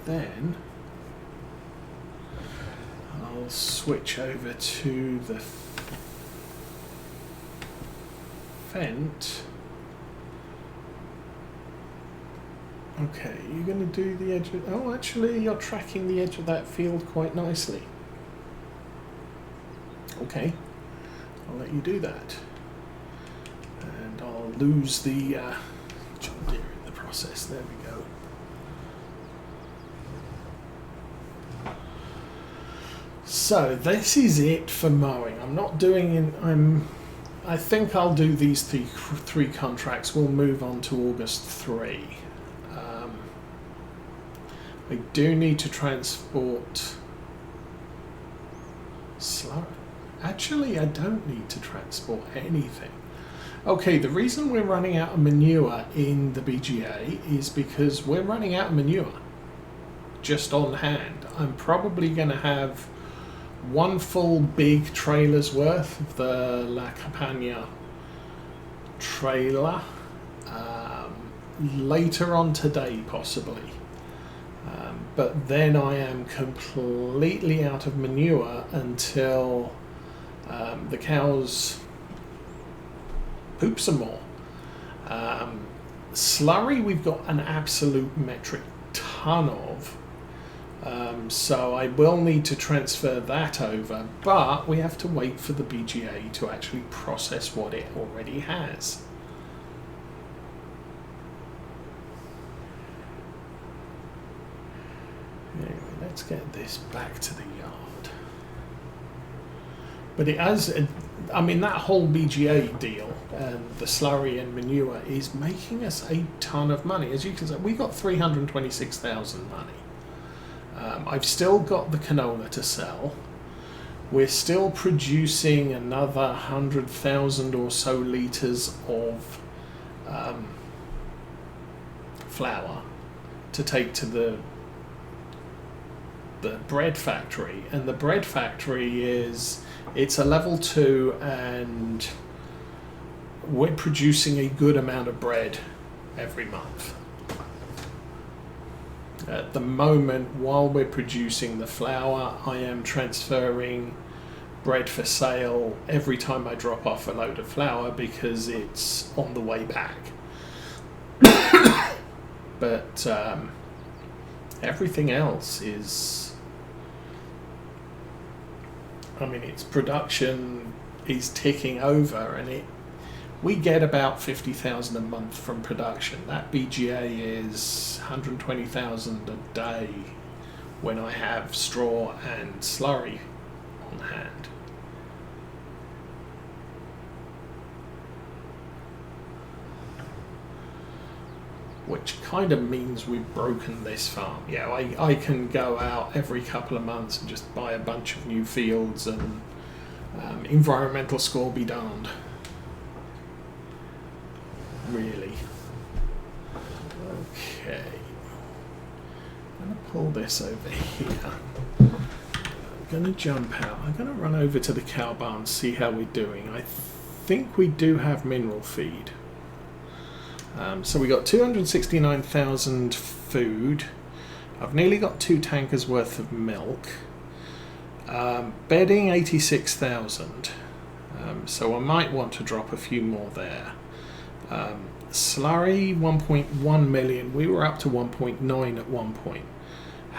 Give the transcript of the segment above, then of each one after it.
then I'll switch over to the Fendt. Okay, you're going to do the edge of... Oh, actually, you're tracking the edge of that field quite nicely. Okay, I'll let you do that. And I'll lose the John Deere in the process. There we go. So, this is it for mowing. I'm not doing... I think I'll do these three contracts. We'll move on to August 3. I do need to transport slurry. Actually, I don't need to transport anything. Okay, the reason we're running out of manure in the BGA is because we're running out of manure just on hand. I'm probably going to have one full big trailer's worth of the La Campagna trailer later on today, possibly. But then I am completely out of manure until the cows poop some more. Slurry we've got an absolute metric ton of, so I will need to transfer that over, but we have to wait for the BGA to actually process what it already has. Anyway, let's get this back to the yard. But it has, I mean, that whole BGA deal and the slurry and manure is making us a ton of money. As you can see, we got 326,000 money. I've still got the canola to sell. We're still producing another 100,000 or so litres of flour to take to the bread factory, and the bread factory it's a level 2, and we're producing a good amount of bread every month. At the moment, while we're producing the flour, I am transferring bread for sale every time I drop off a load of flour because it's on the way back. But everything else is, I mean, its production is ticking over, and we get about 50,000 a month from production. That BGA is 120,000 a day when I have straw and slurry on hand. Which kind of means we've broken this farm. Yeah, I can go out every couple of months and just buy a bunch of new fields and environmental score be darned. Really. Okay. I'm going to pull this over here. I'm going to jump out. I'm going to run over to the cow barn, see how we're doing. I think we do have mineral feed. So we got 269,000 food. I've nearly got 2 tankers worth of milk. Bedding 86,000. So I might want to drop a few more there. Slurry 1.1 million. We were up to 1.9 at one point.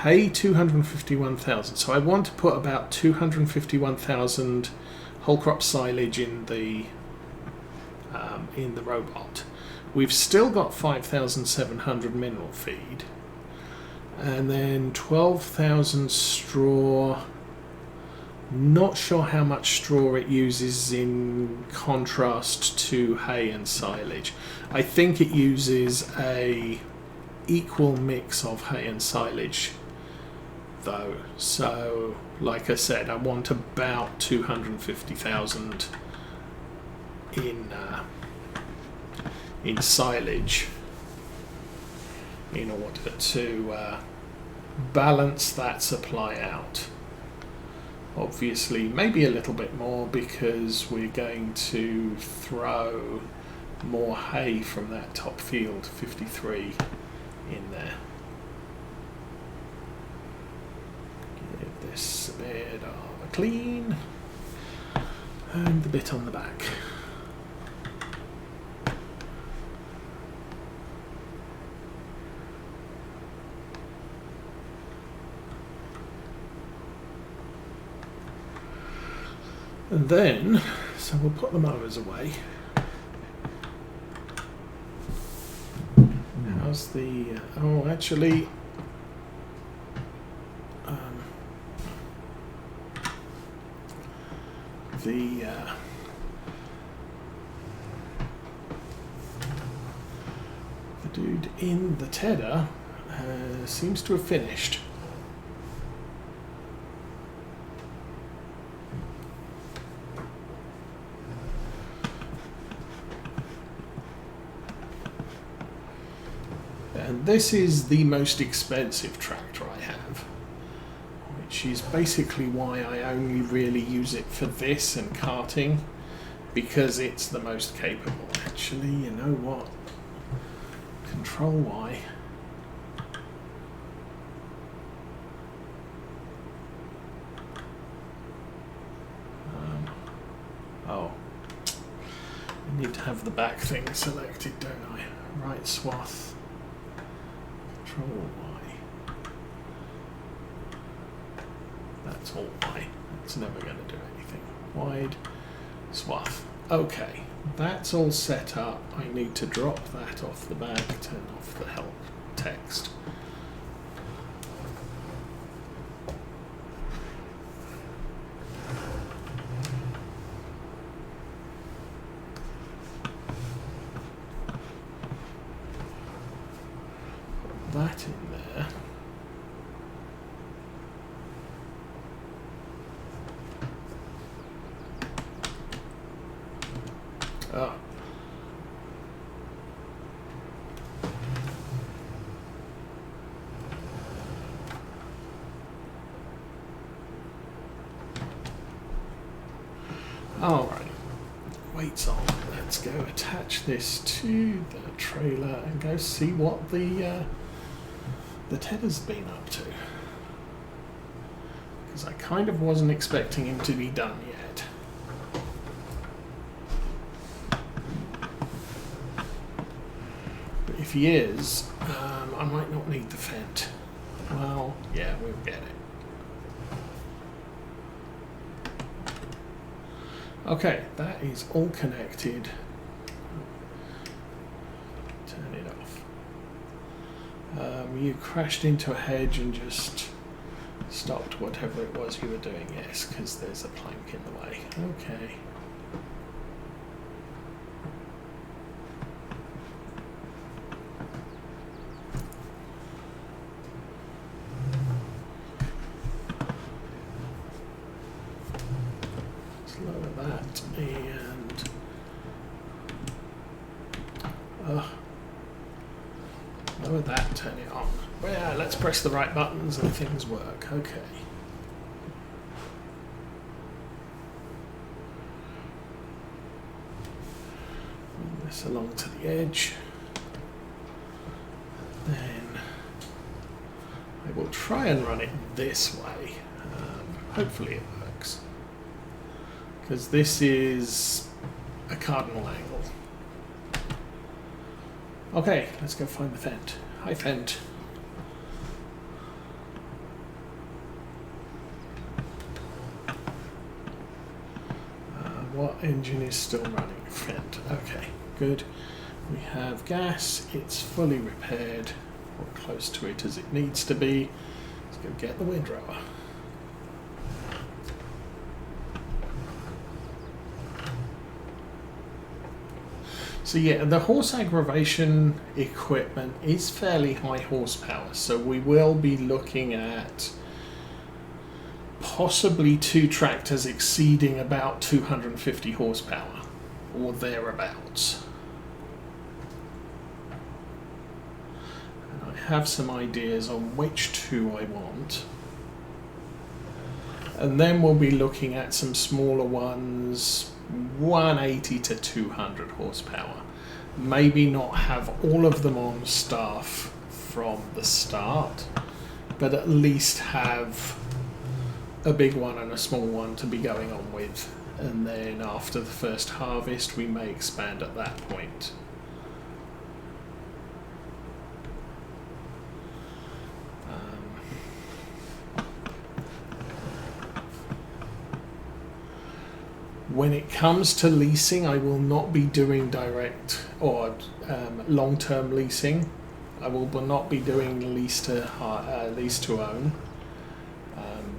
Hay 251,000. So I want to put about 251,000 whole crop silage in the robot. We've still got 5,700 mineral feed, and then 12,000 straw. Not sure how much straw it uses in contrast to hay and silage. I think it uses a equal mix of hay and silage though. So like I said, I want about 250,000 in silage in order to balance that supply out. Obviously maybe a little bit more because we're going to throw more hay from that top field 53 in there. this a bit of a clean, and the bit on the back. And then, so we'll put the mowers away. How's the, oh actually, the dude in the tedder seems to have finished. And this is the most expensive tractor I have, which is basically why I only really use it for this and carting, because it's the most capable. Actually, you know what? Control Y. Oh, I need to have the back thing selected, don't I? Right swath. Control Y. That's all Y. It's never going to do anything. Wide swath. Okay, that's all set up. I need to drop that off the back, turn off the help text. That in there. Oh. All right. Weights on. Let's go attach this to the trailer and go see what the tedder's been up to, because I kind of wasn't expecting him to be done yet. But if he is, I might not need the Fendt. Well, yeah, we'll get it. Okay, that is all connected. Turn it off. You crashed into a hedge and just stopped whatever it was you were doing. Yes, because there's a plank in the way. Okay. Let's lower that and lower that, turn it on. Well, yeah, let's press the right buttons and things work. Okay. Bring this along to the edge. Then I will try and run it this way. Hopefully it works, because this is a cardinal angle. Okay, let's go find the Fendt. Hi, Fendt. What engine is still running? Fendt. Okay, good. We have gas. It's fully repaired, or close to it as it needs to be. Let's go get the windrower. So yeah, the horse aggravation equipment is fairly high horsepower, so we will be looking at possibly two tractors exceeding about 250 horsepower or thereabouts. And I have some ideas on which two I want. And then we'll be looking at some smaller ones, 180 to 200 horsepower. Maybe not have all of them on staff from the start, but at least have a big one and a small one to be going on with, and then after the first harvest we may expand at that point. When it comes to leasing, I will not be doing direct or long-term leasing. I will not be doing lease to own.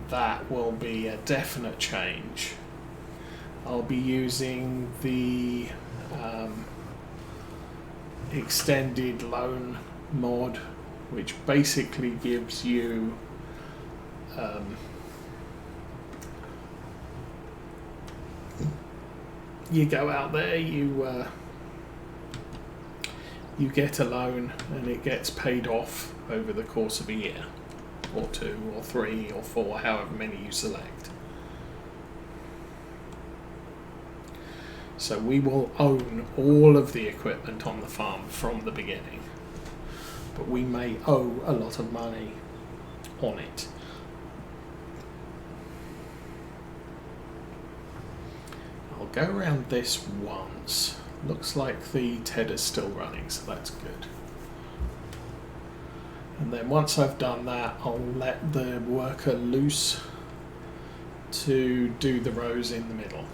That will be a definite change. I'll be using the extended loan mod, which basically gives you you go out there, you get a loan, and it gets paid off over the course of a year, or 2, or 3, or 4, however many you select. So we will own all of the equipment on the farm from the beginning, but we may owe a lot of money on it. I'll go around this once. Looks like the tedder's still running, so that's good. And then once I've done that, I'll let the worker loose to do the rows in the middle.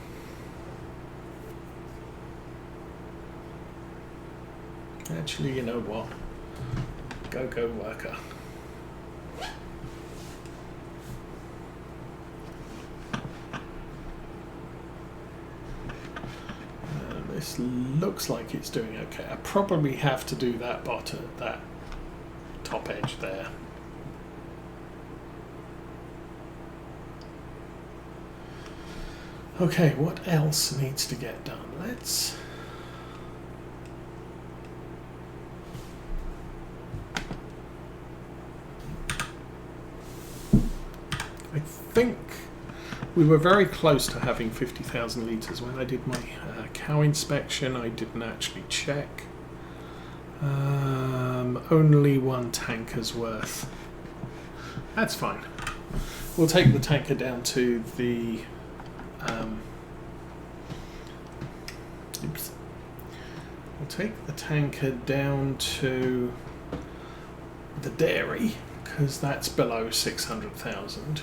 Actually, you know what? Go worker. This looks like it's doing okay. I probably have to do that that top edge there. Okay, what else needs to get done? I think we were very close to having 50,000 litres. When I did my cow inspection, I didn't actually check. Only 1 tanker's worth. That's fine. We'll take the tanker down to the... We'll take the tanker down to the dairy, because that's below 600,000.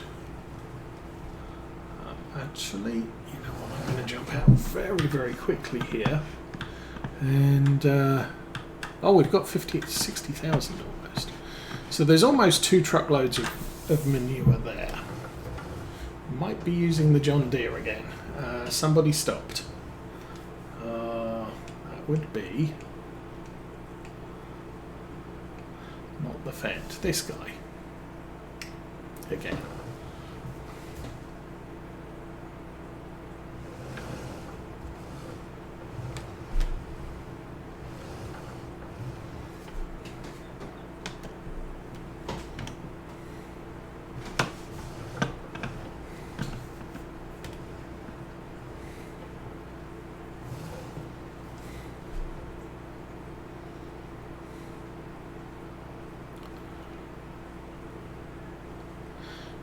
Actually, you know what, I'm going to jump out very, very quickly here. And, oh, we've got 60,000 almost. So there's almost 2 truckloads of manure there. Might be using the John Deere again. Somebody stopped. That would be... not the Fendt, this guy. Again.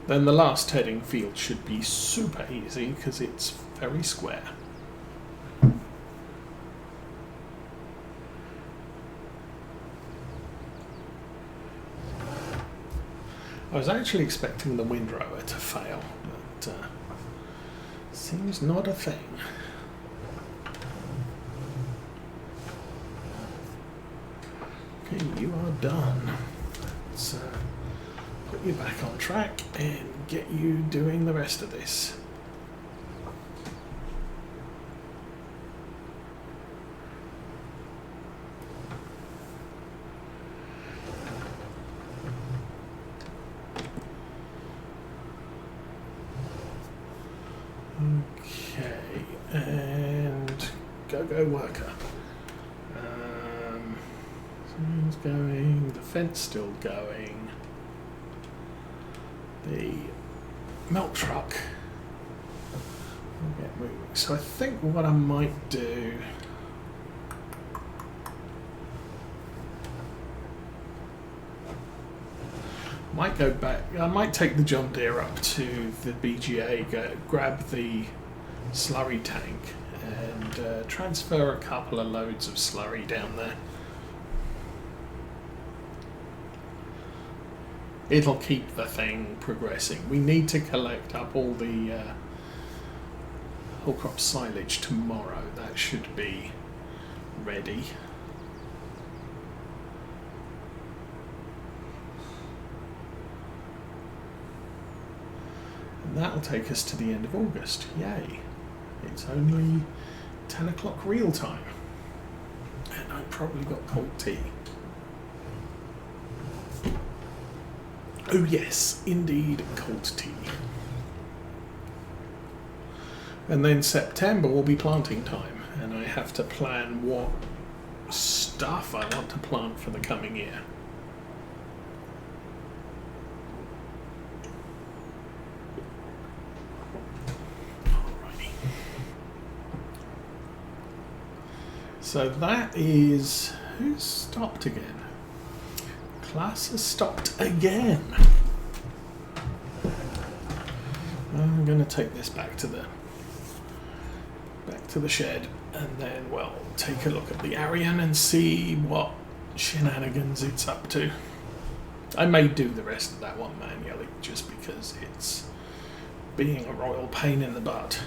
Then the last heading field should be super easy because it's very square. I was actually expecting the windrower to fail, but seems not a thing. Okay, you are done. Let's put you back on track and get you doing the rest of this. Okay, and go worker. Someone's going, the Fendt's still going. The milk truck will get moving. So I think what I might do Might go back. I might take the John Deere up to the BGA, grab the slurry tank, and transfer a couple of loads of slurry down there. It'll keep the thing progressing. We need to collect up all the whole crop silage tomorrow. That should be ready. And that'll take us to the end of August. Yay. It's only 10 o'clock real time. And I've probably got cold tea. Oh yes, indeed, cold tea. And then September will be planting time, and I have to plan what stuff I want to plant for the coming year. Alrighty. So that is... who's stopped again? Class has stopped again. I'm going to take this back to the shed, and then we'll take a look at the Arian and see what shenanigans it's up to. I may do the rest of that one manually just because it's being a royal pain in the butt.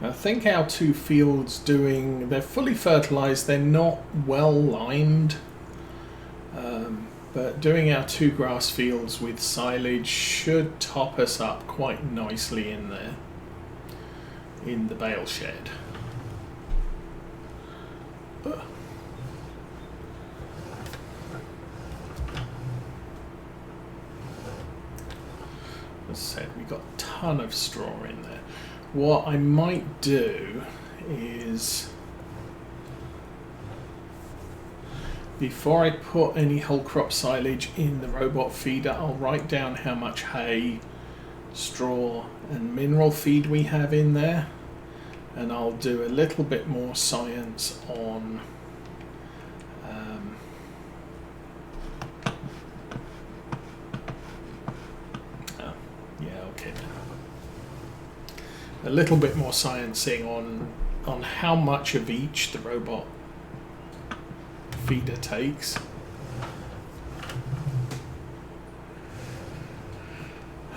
I think our two fields they're fully fertilized, they're not well limed, but doing our two grass fields with silage should top us up quite nicely in there, in the bale shed. As I said, we got a ton of straw in there. What I might do is, before I put any whole crop silage in the robot feeder, I'll write down how much hay, straw and mineral feed we have in there, and I'll do a little bit more science on a little bit more sciencing on how much of each the robot feeder takes.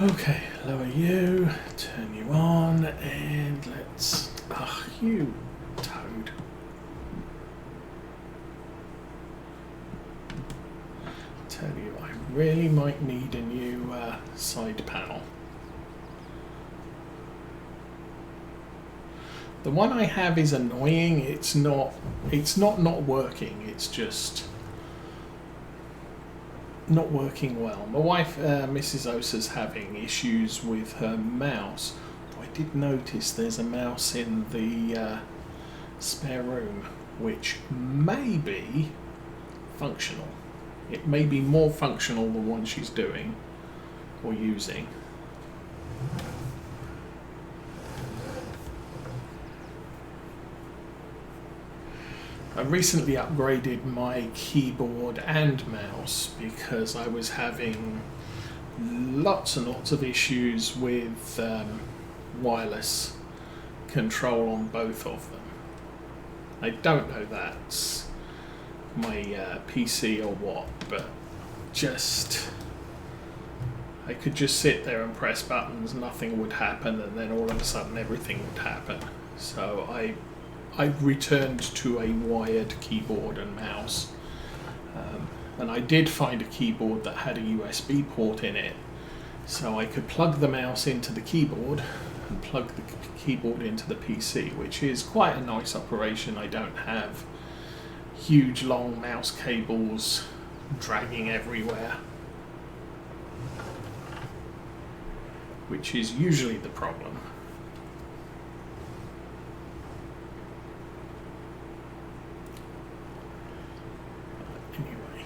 Okay, lower you, turn you on, and let's... you toad. Tell you, I really might need a new side panel. The one I have is annoying. It's not working. It's just not working well. My wife, Mrs. Osa's having issues with her mouse. I did notice there's a mouse in the spare room, which may be functional. It may be more functional than one she's doing or using. I recently upgraded my keyboard and mouse because I was having lots and lots of issues with wireless control on both of them. I don't know that's my PC or what, but I could just sit there and press buttons, nothing would happen, and then all of a sudden everything would happen. So I returned to a wired keyboard and mouse, and I did find a keyboard that had a USB port in it, so I could plug the mouse into the keyboard and plug the keyboard into the PC, which is quite a nice operation. I don't have huge long mouse cables dragging everywhere, which is usually the problem. Anyway,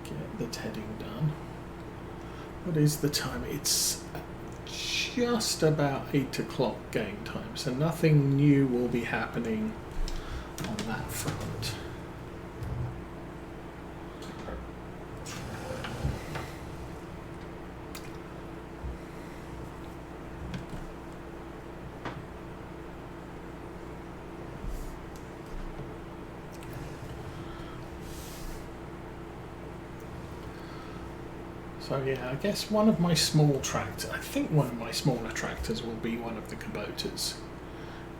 get the tedding done. What is the time? It's just about 8 o'clock game time, so nothing new will be happening on that front. So yeah, I guess one of my small tractors, I think one of my smaller tractors will be one of the Kubotas.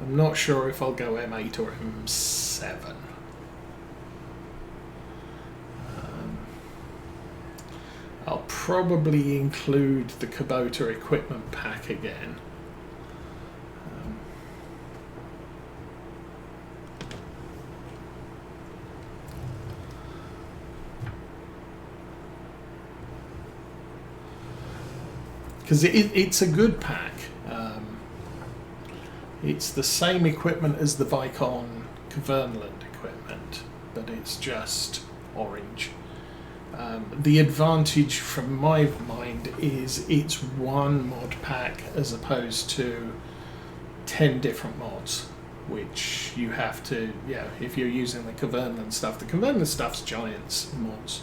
I'm not sure if I'll go M8 or M7. I'll probably include the Kubota equipment pack again. Because it's a good pack. It's the same equipment as the Vicon Kverneland equipment, but it's just orange. The advantage from my mind is it's one mod pack as opposed to 10 different mods, which you have to, if you're using the Kverneland stuff's Giants mods.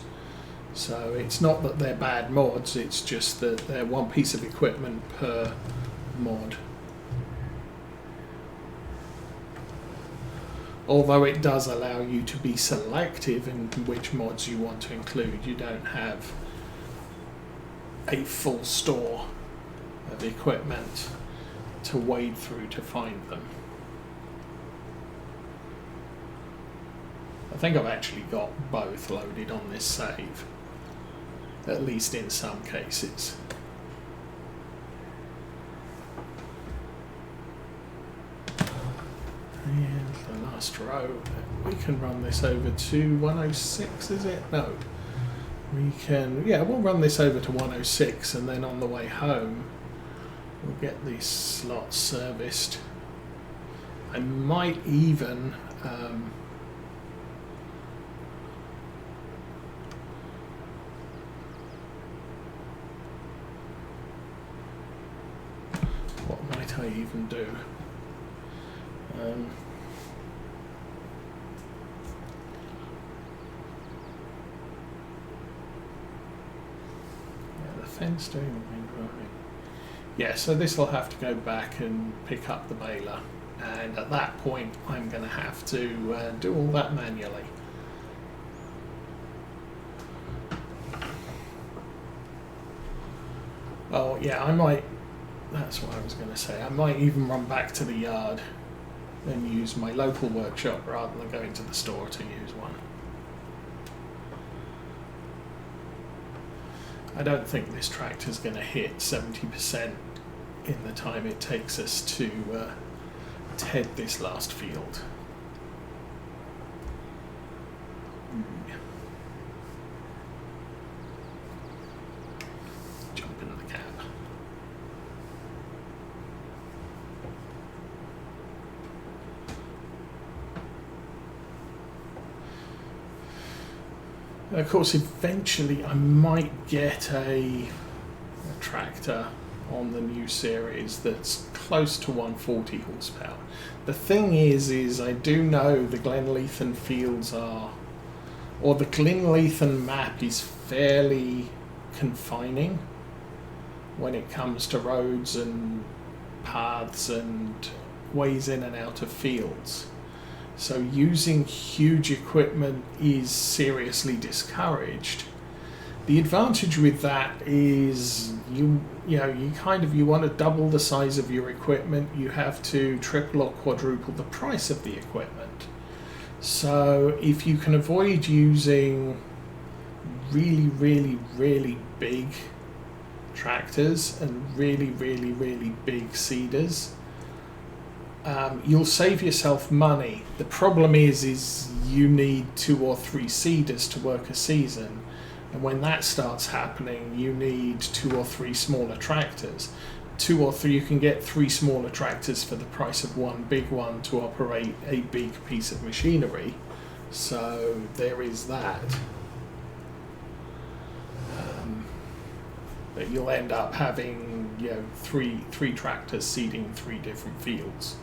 So it's not that they're bad mods, it's just that they're one piece of equipment per mod. Although it does allow you to be selective in which mods you want to include. You don't have a full store of equipment to wade through to find them. I think I've actually got both loaded on this save, at least in some cases. And the last row, we can run this over to 106, is it? No. We can, we'll run this over to 106 and then on the way home we'll get these slots serviced. I might even what might I even do? The fence doing the wind running. Yeah, so this will have to go back and pick up the baler, and at that point I'm going to have to do all that manually. Oh yeah, I might, that's what I was going to say, I might even run back to the yard and use my local workshop rather than going to the store to use one. I don't think this tractor's going to hit 70% in the time it takes us to head this last field. Jump in the cab. Of course, eventually I might get a tractor on the new series that's close to 140 horsepower. The thing is I do know the Glenleithan fields are, or the Glenleithan map is fairly confining when it comes to roads and paths and ways in and out of fields. So using huge equipment is seriously discouraged. The advantage with that is you want to double the size of your equipment, you have to triple or quadruple the price of the equipment. So if you can avoid using really big tractors and really big seeders, you'll save yourself money. The problem is you need 2 or 3 seeders to work a season, and when that starts happening you need 2 or 3 smaller tractors. 2 or 3, you can get 3 smaller tractors for the price of one big one to operate a big piece of machinery. So there is that. But you'll end up having, you know, three tractors seeding 3 different fields,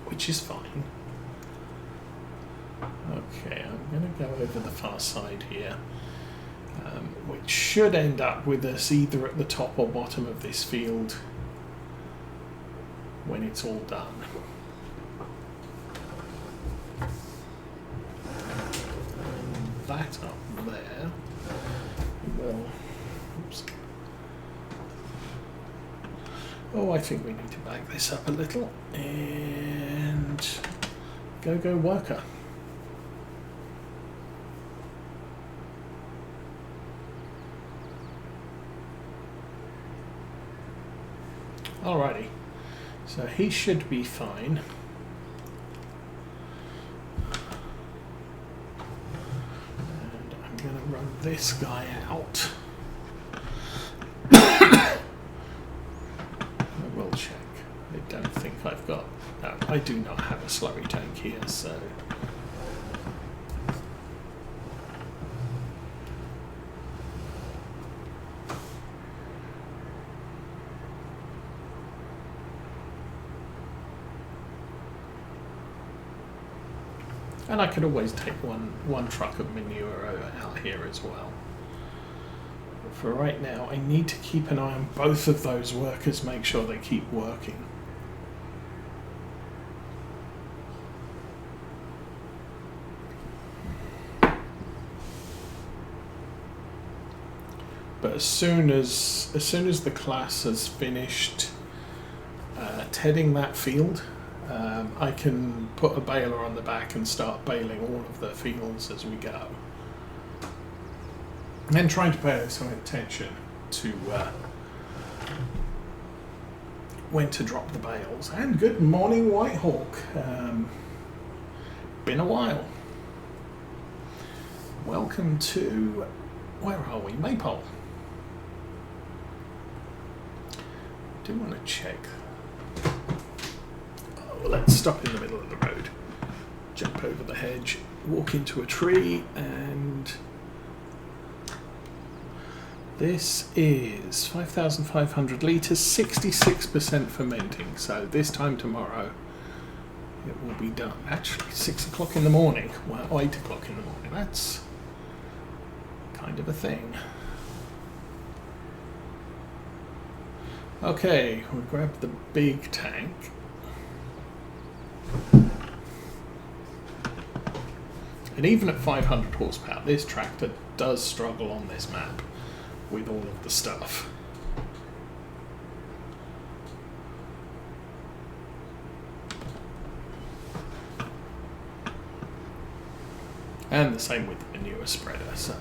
which is fine. Okay, I'm going to go over the far side here, which should end up with us either at the top or bottom of this field when it's all done. And that up there will... Oops. Oh, I think we need to back this up a little, and go worker. Alrighty, so he should be fine. And I'm going to run this guy out. I will check. I don't think I've got... No, I do not have a slurry tank here, so... And I could always take one truck of manure out here as well. But for right now, I need to keep an eye on both of those workers, make sure they keep working. But as soon as the class has finished tedding that field, I can put a baler on the back and start baling all of the fields as we go. And then trying to pay some attention to when to drop the bales. And good morning, Whitehawk. Been a while. Welcome to, where are we? Maypole. Do want to check. Let's stop in the middle of the road, jump over the hedge, walk into a tree, and this is 5,500 litres, 66% fermenting, so this time tomorrow it will be done. Actually, 6 o'clock in the morning, well, 8 o'clock in the morning, that's kind of a thing. Okay, we'll grab the big tank. And even at 500 horsepower, this tractor does struggle on this map with all of the stuff. And the same with the manure spreader. So,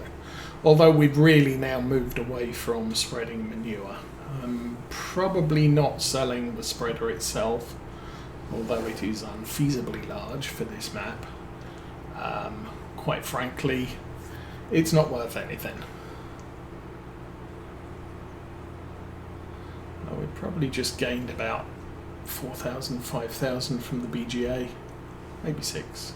although we've really now moved away from spreading manure, I'm probably not selling the spreader itself, although it is unfeasibly large for this map. Quite frankly, it's not worth anything. We probably just gained about 4,000, 5,000 from the BGA, maybe 6.